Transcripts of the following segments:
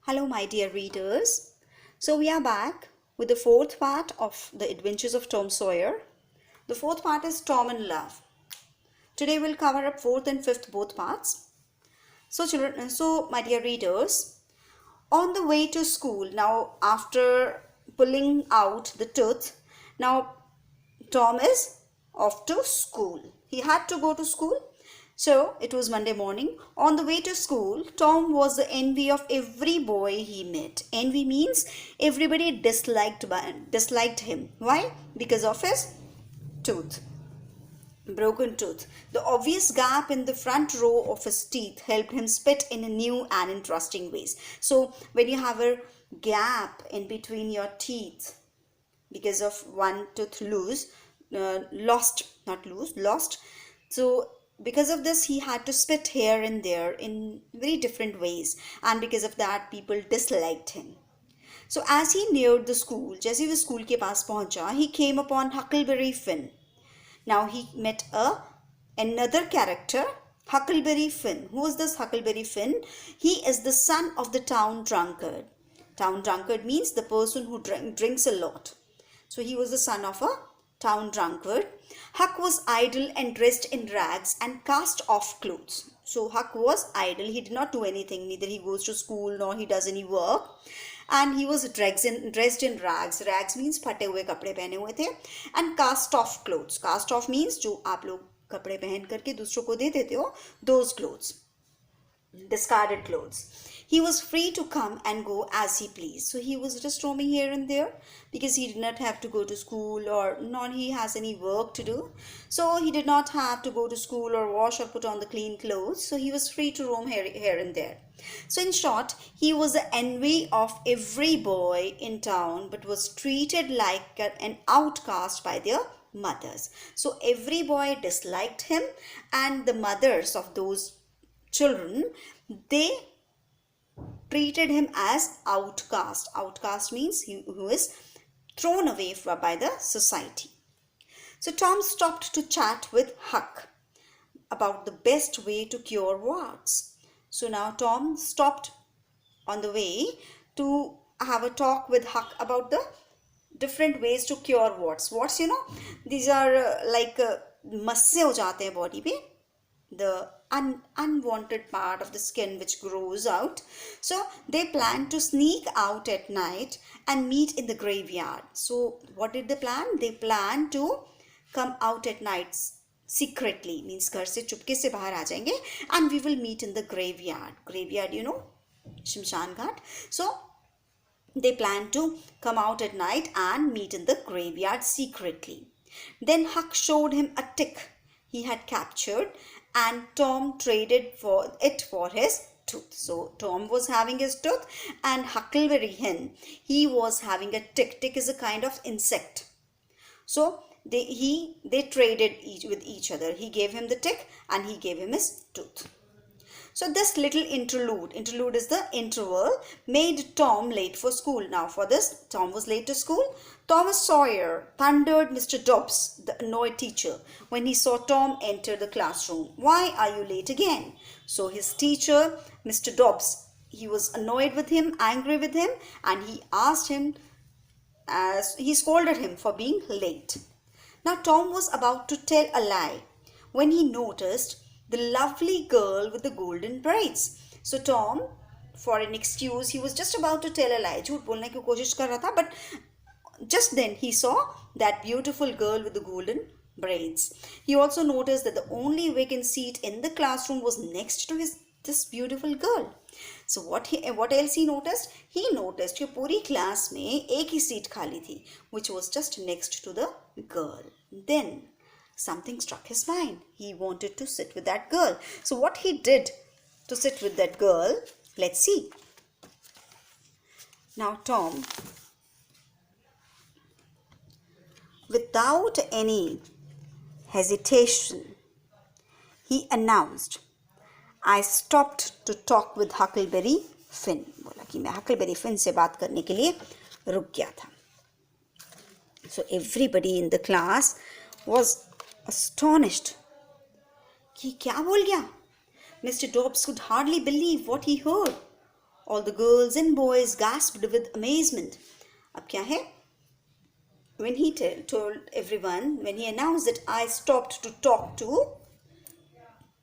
Hello, my dear readers. So we are back with the fourth part of the Adventures of Tom Sawyer. The fourth part is Tom in Love. Today we'll cover up fourth and fifth both parts. So children, my dear readers, on the way to school, now after pulling out the tooth, now Tom is off to school. He had to go to school. So it was Monday morning. On the way to school, Tom was the envy of every boy he met. Envy means everybody disliked him. Why? Because of his tooth. Broken tooth. The obvious gap in the front row of his teeth helped him spit in new and interesting ways. So when you have a gap in between your teeth because of one tooth lost. So because of this, he had to spit here and there in very different ways, and because of that, people disliked him. So as he neared the school, जैसे वो school के पास पहुंचा, he came upon Huckleberry Finn. Now he met another character, Huckleberry Finn. Who is this Huckleberry Finn? He is the son of the town drunkard. Town drunkard means the person who drinks a lot. So he was the son of a town drunkard. Huck was idle and dressed in rags and cast off clothes. So Huck was idle. He did not do anything. Neither he goes to school nor he does any work. And he was dressed in rags. Rags means फटे हुए कपड़े पहने हुए थे. And cast off clothes. Cast off means जो आप लोग कपड़े पहन करके दूसरों को दे देते हो, those clothes. Discarded clothes. He was free to come and go as he pleased. So he was just roaming here and there because he did not have to go to school or nor he has any work to do. So he did not have to go to school or wash or put on the clean clothes. So he was free to roam here and there. So in short, he was the envy of every boy in town but was treated like an outcast by their mothers. So every boy disliked him, and the mothers of those children, they treated him as outcast. Outcast means who is thrown away by the society. So Tom stopped to chat with Huck about the best way to cure warts. So now Tom stopped on the way to have a talk with Huck about the different ways to cure warts. Warts, these are like masse ho jate hain body pe, the unwanted part of the skin which grows out. So they planned to sneak out at night and meet in the graveyard. So what did they plan? They planned to come out at night secretly, means घर से चुपके से बाहर आ जाएंगे, and we will meet in the graveyard. Graveyard, Shimshan Ghat. So they planned to come out at night and meet in the graveyard secretly. Then Huck showed him a tick he had captured, and Tom traded for his tooth. So Tom was having his tooth, and Huckleberry Hen, he was having a tick. Tick is a kind of insect. So they traded with each other. He gave him the tick and he gave him his tooth. So this little interlude is the interval, made Tom late for school. Now for this, Tom was late to school. Thomas Sawyer thundered Mr. Dobbs, the annoyed teacher, when he saw Tom enter the classroom. Why are you late again? So his teacher, Mr. Dobbs, he was annoyed with him, angry with him, and he scolded him for being late. Now Tom was about to tell a lie when he noticed the lovely girl with the golden braids. So Tom, for an excuse, he was just about to tell a lie. झूठ बोलने की कोशिश कर रहा था, but just then he saw that beautiful girl with the golden braids. He also noticed that the only vacant seat in the classroom was next to this beautiful girl. So what else he noticed? He noticed कि पूरी class में एक ही seat खाली थी, which was just next to the girl. Then something struck his mind. He wanted to sit with that girl. So what he did to sit with that girl, let's see. Now Tom, without any hesitation, he announced, I stopped to talk with Huckleberry Finn. बोला कि मैं Huckleberry Finn से बात करने के लिए रुक गया था. So everybody in the class was astonished. कि क्या बोल गया? Mr. Dobbs could hardly believe what he heard. All the girls and boys gasped with amazement. अब क्या है? When he told everyone, when he announced that I stopped to talk to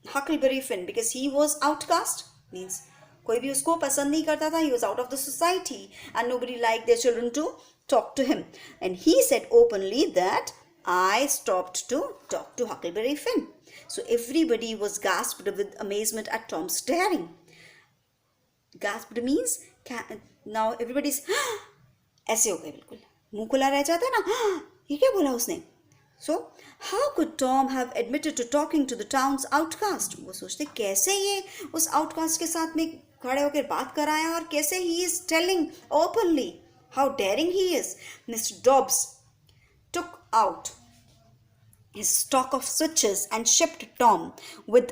Huckleberry Finn because he was outcast, means कोई भी उसको पसंद नहीं करता था. He was out of the society and nobody liked their children to talk to him. And he said openly that I stopped to talk to Huckleberry Finn. So everybody was gasped with amazement at Tom's staring. Gasped means now everybody's ऐसे हो गए बिल्कुल, मुंह खुला रह जाता है ना, ये क्या बोला उसने. So how could Tom have admitted to talking to the town's outcast? वो सोचते कैसे ये उस outcast के साथ में खड़े होकर बात कर रहा है और कैसे he is telling openly. How daring he is. Mr. Dobbs took out his stock of switches and shipped Tom with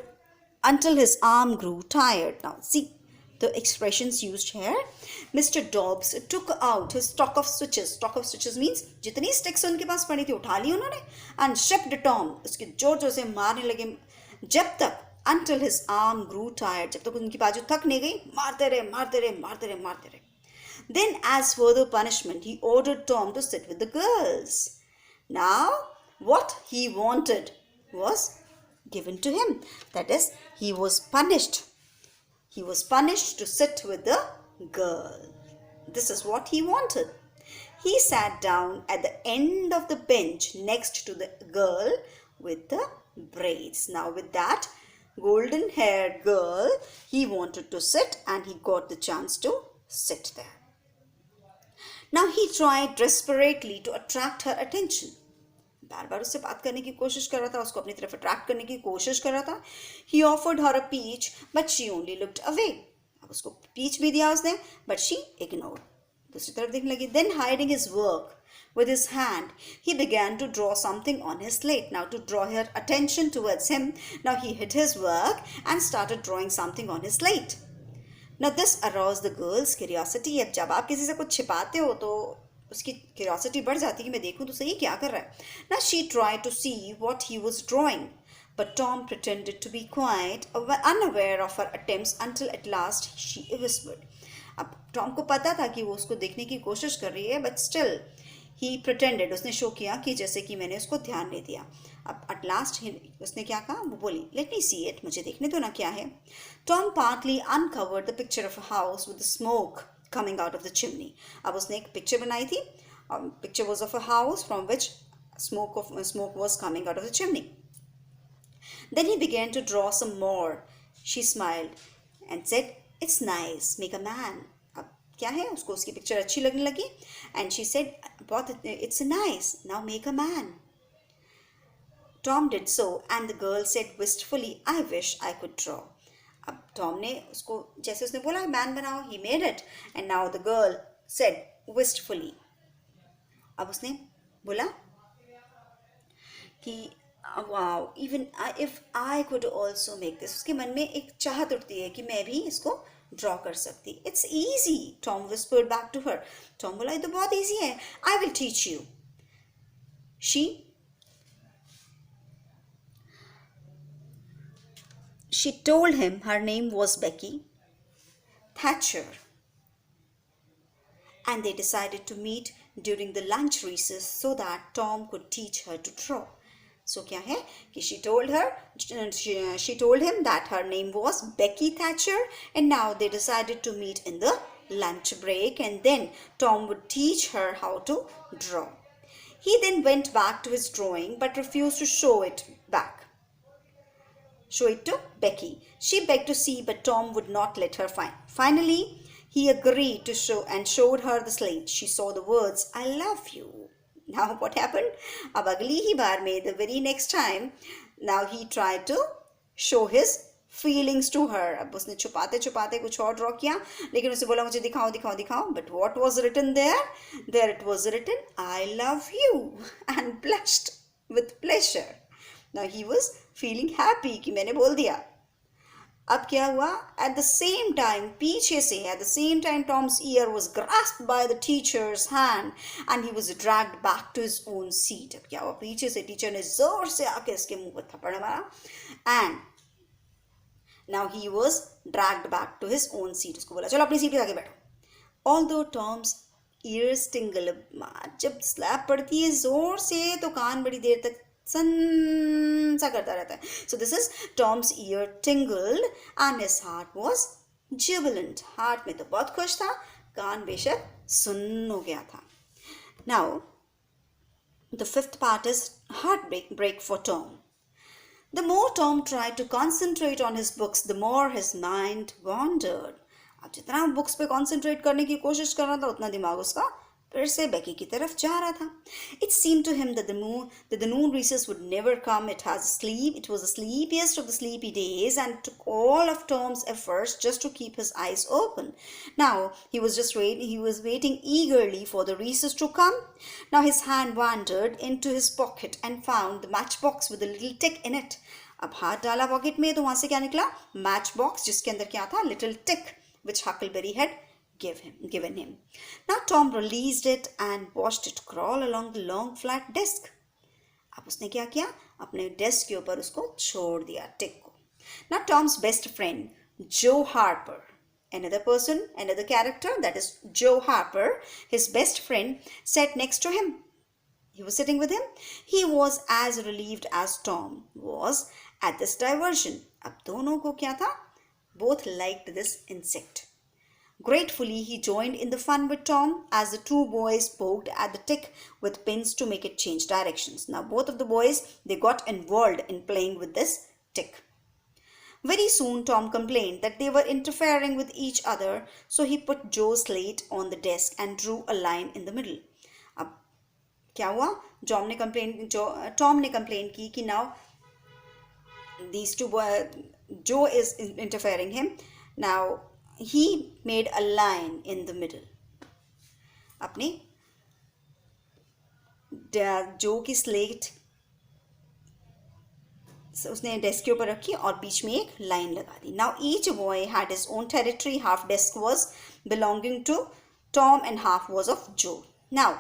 until his arm grew tired. Now see the expressions used here. Mr. Dobbs took out his stock of switches. Stock of switches means जितनी sticks उनके पास पड़ी थी उठा ली उन्होंने, and shipped Tom, उसके जोर जोर से मारने लगे जब तक until his arm grew tired, जब तक उनकी बाजू थक नहीं गई, मारते रहे मारते रहे मारते रहे मारते रहे. Then as further punishment he ordered Tom to sit with the girls. Now what he wanted was given to him. That is, he was punished. He was punished to sit with the girl. This is what he wanted. He sat down at the end of the bench next to the girl with the braids. Now with that golden haired girl, he wanted to sit and he got the chance to sit there. Now he tried desperately to attract her attention. बार बार उससे बात करने की कोशिश कर रहा था, उसको अपनी तरफ अट्रैक्ट करने की कोशिश कर रहा था. He offered her a peach, but she only looked away. अब उसको peach भी दिया उसने, but she ignored. दूसरी तरफ देखने लगी. Then hiding his work with his hand, he began to draw something on his slate. Now to draw her attention towards him, now he hid his work and started drawing something on his slate. Now this aroused the girl's curiosity. अब जब आप किसी से कुछ छिपाते हो तो उसकी curiosity बढ़ जाती है कि मैं देखूं तो सही क्या कर रहा है. Now she tried to see what he was drawing, but Tom pretended to be quite unaware of her attempts until at last she whispered. अब टॉम को पता था कि वो उसको देखने की कोशिश कर रही है, but still he pretended, उसने शो किया कि जैसे कि मैंने उसको ध्यान नहीं दिया. अब at last उसने क्या कहा, वो बोली let me see it, मुझे देखने दो ना क्या है. Tom partly uncovered the picture of a house with the smoke coming out of the chimney. अब उसने एक पिक्चर बनाई थी. Picture was of a house from which smoke was coming out of the chimney. Then he began to draw some more. She smiled and said, "It's nice. Make a man." अब क्या है, उसको उसकी picture अच्छी लगने लगी. And she said, "It's nice. Now make a man." Tom did so, and the girl said wistfully, "I wish I could draw." अब Tom ने उसको जैसे उसने बोला मैन बनाओ, he made it, and now the girl said wistfully. अब उसने बोला कि wow, even if I could also make this. उसके मन में एक चाहत उठती है कि मैं भी इसको ड्रॉ कर सकती. It's easy, Tom whispered back to her. Tom बोला ये तो बहुत easy है. I will teach you. She told him her name was Becky Thatcher, and they decided to meet during the lunch recess so that Tom could teach her to draw. So क्या है कि she told him that her name was Becky Thatcher, and now they decided to meet in the lunch break, and then Tom would teach her how to draw. He then went back to his drawing but refused to show it to Becky. She begged to see, but Tom would not let her Finally, he agreed to show and showed her the slate. She saw the words, "I love you." Now what happened? अब अगली ही बार में, the very next time, now he tried to show his feelings to her. अब उसने छुपाते छुपाते कुछ और draw किया, लेकिन उसे बोला मुझे दिखाओ दिखाओ दिखाओ. But what was written there? There it was written, "I love you," and blushed with pleasure. Now he was feeling happy कि मैंने बोल दिया. अब क्या हुआ? At the same time, पीछे से, at the same time, Tom's ear was grasped by the teacher's hand and he was dragged back to his own seat. अब क्या हुआ? पीछे से टीचर ने जोर से आके इसके मुंह पर थप्पड़ मारा, and Now he was dragged back to his own seat. उसको बोला चलो अपनी सीट पे जाके बैठो. Although Tom's ears tingle, जब स्लैप पड़ती है जोर से तो कान बड़ी देर तक सन सा करता रहता है. So this is Tom's ear tingled and his heart was jubilant. Heart में तो बहुत खुश था, कान बेशक सुन्न हो गया था. Now the fifth part is heartbreak for Tom. The more Tom tried to concentrate on his books, the more his mind wandered. अब जितना बुक्स पे कॉन्सेंट्रेट करने की कोशिश कर रहा था उतना दिमाग उसका फिर से बेकी की तरफ जा रहा था. It seemed to him that the noon recess would never come. It was the sleepiest of the sleepy days and took all of Tom's efforts just to keep his eyes open. Now he was waiting eagerly for the recess to come. Now his hand wandered into his pocket and found the matchbox with a little tick in it. अब हाथ डाला pocket में तो वहां से क्या निकला? Match box, जिसके अंदर क्या था? Little tick which Huckleberry had given him. Now Tom released it and watched it crawl along the long flat desk. अब उसने क्या किया? अपने डेस्क के ऊपर उसको छोड़ दिया टिक को. Now Tom's best friend, Joe Harper, another character, that is Joe Harper, his best friend, sat next to him. He was sitting with him. He was as relieved as Tom was at this diversion. अब दोनों को क्या था? Both liked this insect. Gratefully, he joined in the fun with Tom as the two boys poked at the tick with pins to make it change directions. Now, both of the boys, they got involved in playing with this tick. Very soon, Tom complained that they were interfering with each other, so he put Joe's slate on the desk and drew a line in the middle. अब क्या हुआ? Tom ने complain की कि now these two boys, Joe is interfering him. Now he made a line in the middle. अपने जो की slate उसने डेस्क के ऊपर रखी और बीच में एक लाइन लगा दी. Now each boy had his own territory. Half desk was belonging to Tom and half was of Joe. Now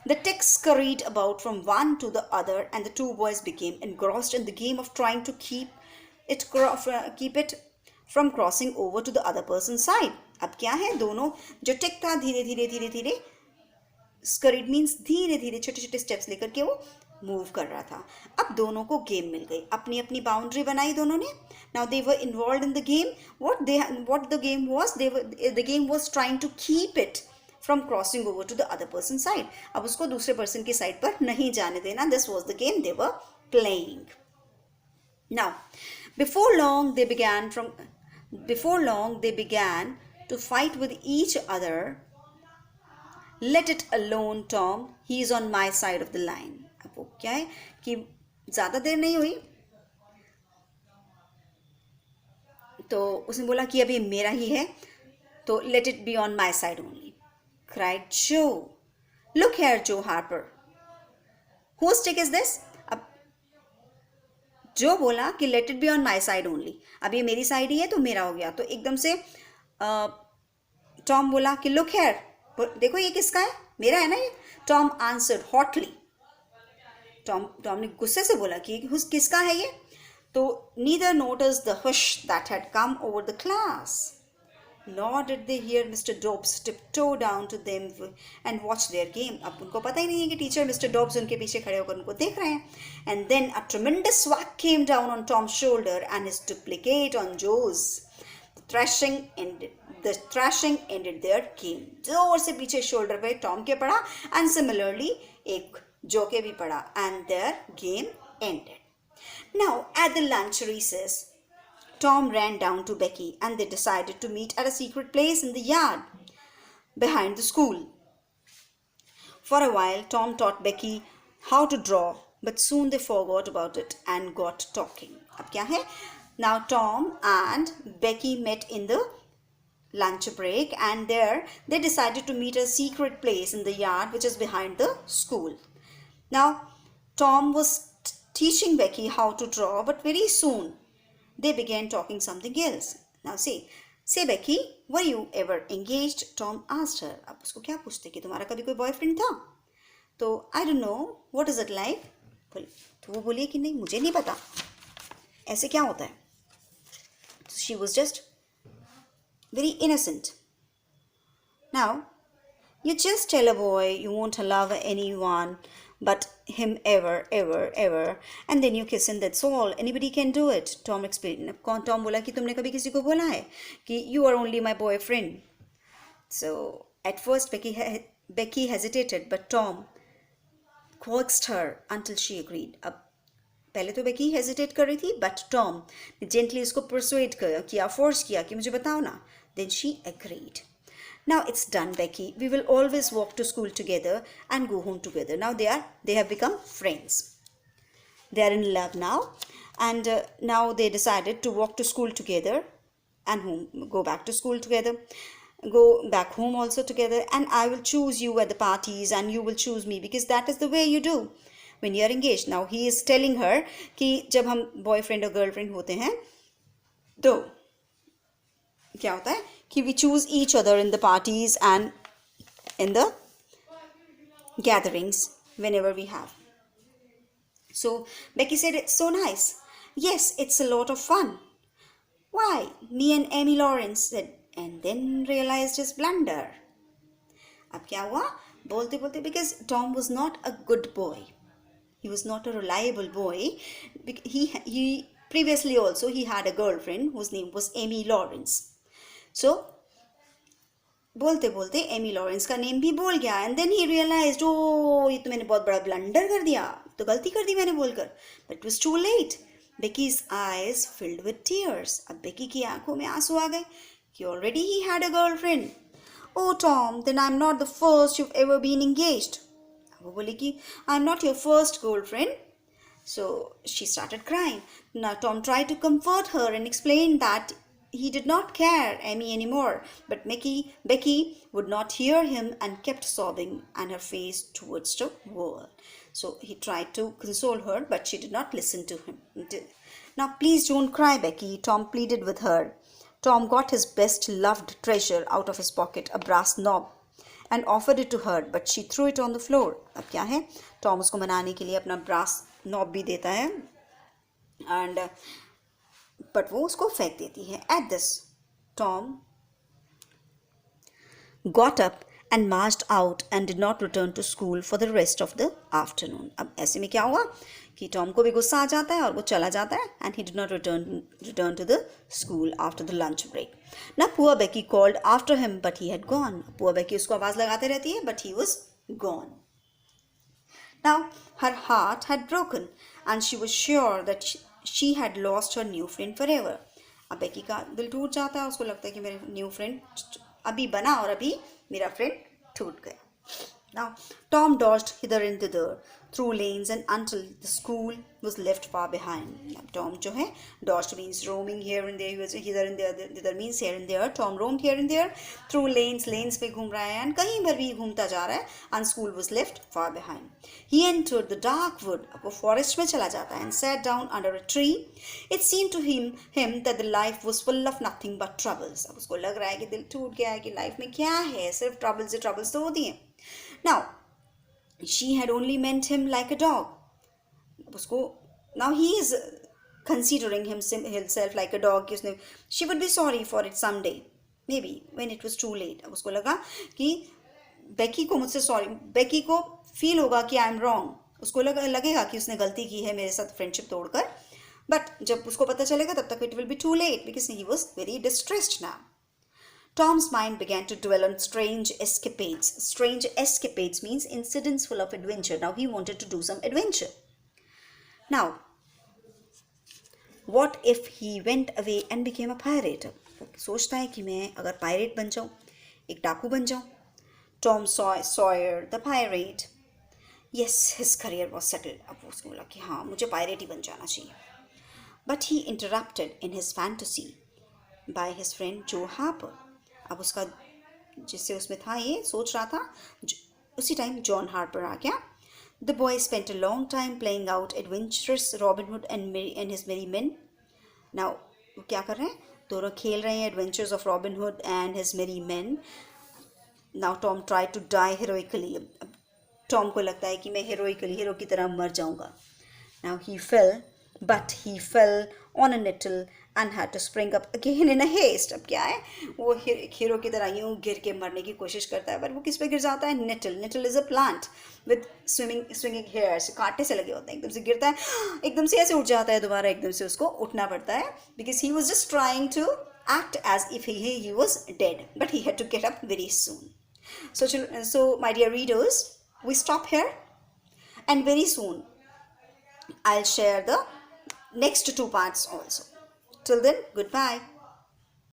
the tick scurried about from one to the other and the two boys became engrossed in the game of trying to keep it from crossing over to the other person's side. अब क्या है? दोनों जो टिक था धीरे धीरे scurried means धीरे धीरे छोटे स्टेप्स लेकर के वो मूव कर रहा था. अब दोनों को गेम मिल गई. अपनी अपनी बाउंड्री बनाई दोनों ने. Now they were involved in the game. What the game was? The game was trying to keep it from crossing over to the other person's side. अब उसको दूसरे पर्सन की साइड पर नहीं जाने देना. This was the game they were playing. Now, before long they began to fight with each other. Let it alone, Tom. He is on my side of the line. अब वो क्या है कि ज़्यादा देर नहीं हुई तो उसने बोला कि अभी मेरा ही है तो let it be on my side only. Cried Joe. Look here, Joe Harper. Whose stick is this? अब जो बोला कि let it be on my side only. अब ये मेरी साइड ही है तो मेरा हो गया. तो एकदम से टॉम बोला कि look here. देखो ये किसका है? मेरा है ना ये. Tom answered hotly. टॉम ने गुस्से से बोला कि किसका है ये? तो neither noticed the hush that had come over the class. Nor did they hear Mr. Dobbs tiptoe down to them and watch their game. अब उनको पता ही नहीं है कि टीचर मिस्टर डॉब्स उनके पीछे खड़े होकर उनको देख रहे हैं. And then a tremendous whack came down on Tom's shoulder and his duplicate on Joe's. The thrashing ended their game. जोर से पीछे शोल्डर पे टॉम के पड़ा and similarly एक जो के भी पड़ा and their game ended. Now at the lunch recess, Tom ran down to Becky and they decided to meet at a secret place in the yard behind the school. For a while, Tom taught Becky how to draw, but soon they forgot about it and got talking. अब क्या है? Now Tom and Becky met in the lunch break and there they decided to meet at a secret place in the yard which is behind the school. Now Tom was teaching Becky how to draw, but very soon they began talking something else. Now say Becky, were you ever engaged? Tom asked her. अब उसको क्या पूछते कि तुम्हारा कभी कोई boyfriend था? तो I don't know. What is it like? तो वो बोली कि नहीं मुझे नहीं पता. ऐसे क्या होता है? She was just very innocent. Now, you just tell a boy you won't love anyone but him ever, ever, ever, and then you kiss him. That's all. Anybody can do it. Tom explained. Tom बोला कि तुमने कभी किसी को बोला है कि you are only my boyfriend. So at first Becky hesitated, but Tom coaxed her until she agreed. अब पहले तो बेकी हेजिटेट कर रही थी, बट टॉम ने जेंटली उसको परसुएड किया, फोर्स किया कि मुझे बताओ ना. Then she agreed. Now it's done, Becky. We will always walk to school together and go home together. Now they have become friends. They are in love now, and now they decided to walk to school together and go back to school together, go back home also together, and I will choose you at the parties and you will choose me, because that is the way you do when you are engaged. Now he is telling her कि जब हम boyfriend और girlfriend होते हैं तो क्या होता है कि we choose each other in the parties and in the gatherings whenever we have. So Becky said, it's so nice. Yes, it's a lot of fun. Why? Me and Amy Lawrence said, and then realized his blunder. अब क्या हुआ? बोलते बोलते, because Tom was not a good boy. He was not a reliable boy. He previously also he had a girlfriend whose name was Amy Lawrence. So बोलते बोलते Amy Lawrence का name भी बोल गया, एंड देन ही रियलाइज्ड, ओ ये तो मैंने बहुत बड़ा ब्लंडर कर दिया, तो गलती कर दी मैंने बोलकर. But it was too late. Becky's eyes filled with tears. अब बेकी की आंखों में आंसू आ गए कि ऑलरेडी ही had a girlfriend. Oh Tom, then I am not the first you ever been engaged. वो बोली कि I am not your first girlfriend. So she started crying. Now Tom tried to comfort her and explain that he did not care Amy anymore, but Becky would not hear him and kept sobbing and her face towards the wall. So he tried to console her, but she did not listen to him. Now please don't cry, Becky, Tom pleaded with her. Tom got his best loved treasure out of his pocket, a brass knob, and offered it to her, but she threw it on the floor. अब क्या है, Tom उसको मनाने के लिए अपना brass knob भी देता है, एंड बट वो उसको फेंक देती है. At this Tom got up and marched out and did not return to school for the rest of the afternoon. अब ऐसे में क्या हुआ कि टॉम को भी गुस्सा आ जाता है और वो चला जाता है, and he did not return to the school after the lunch break. Now poor Becky called after him, but he had gone. Poor Becky उसको आवाज़ लगाते रहती है, but he was gone. Now her heart had broken and she was sure that she had lost her new friend forever. अब बेकी का दिल टूट जाता है, उसको लगता है कि मेरे न्यू फ्रेंड अभी बना और अभी मेरा फ्रेंड टूट गया. Now Tom dodged hither and thither through lanes and until the school was left far behind. Now, Tom जो है, dodged means roaming here and there. He was hither and there. Thither means here and there. Tom roamed here and there through lanes पे घूम रहा है, and कहीं पर भी घूमता जा रहा है, and school was left far behind. He entered the dark wood. अब वो forest में चला जाता है, and sat down under a tree. It seemed to him that the life was full of nothing but troubles. अब उसको लग रहा है कि दिल टूट गया है, कि लाइफ में क्या है, सिर्फ troubles तो होती हैं. Now she had only meant him like a dog. उसको now he is considering himself like a dog. कि उसने she would be sorry for it someday, maybe when it was too late. अब उसको लगा कि बेकी को मुझसे सॉरी, बेकी को फील होगा कि आई एम रॉन्ग, उसको लगेगा कि उसने गलती की है मेरे साथ फ्रेंडशिप तोड़कर, बट जब उसको पता चलेगा तब तक it will be too late, because he was very distressed now. Tom's mind began to dwell on strange escapades. Strange escapades means incidents full of adventure. Now he wanted to do some adventure. Now, what if he went away and became a pirate? सोचता है कि मैं अगर pirate बन जाऊँ, एक डाकू बन जाऊँ. Tom saw Sawyer the pirate. Yes, his career was settled. अब वो उसको बोला कि हाँ मुझे पायरेट ही बन जाना चाहिए. But he interrupted in his fantasy by his friend Joe Harper. अब उसका जिससे उसमें था ये सोच रहा था, उसी टाइम जॉन हार्पर आ गया. The boy spent a long time playing out adventurous Robin Hood and his merry men. Now वो क्या कर रहे हैं, दोनों खेल रहे हैं adventures of Robin Hood and his merry men. Now Tom try to die heroically. अब टॉम को लगता है कि मैं हीरो की तरह मर जाऊंगा. Now he fell on a nettle and had to spring up again in a haste. अब क्या है, वो हीरो की तरह यूं गिर के मरने की कोशिश करता है, पर वो किस पे गिर जाता है? Nettle. Nettle is a plant with swinging hairs, कांटे से लगे होते हैं. एकदम से गिरता है, एकदम से ऐसे उठ जाता है दोबारा, एकदम से उसको उठना पड़ता है, because he was just trying to act as if he was dead, but he had to get up very soon. So my dear readers, we stop here, and very soon I'll share the next two parts also. Till then, goodbye.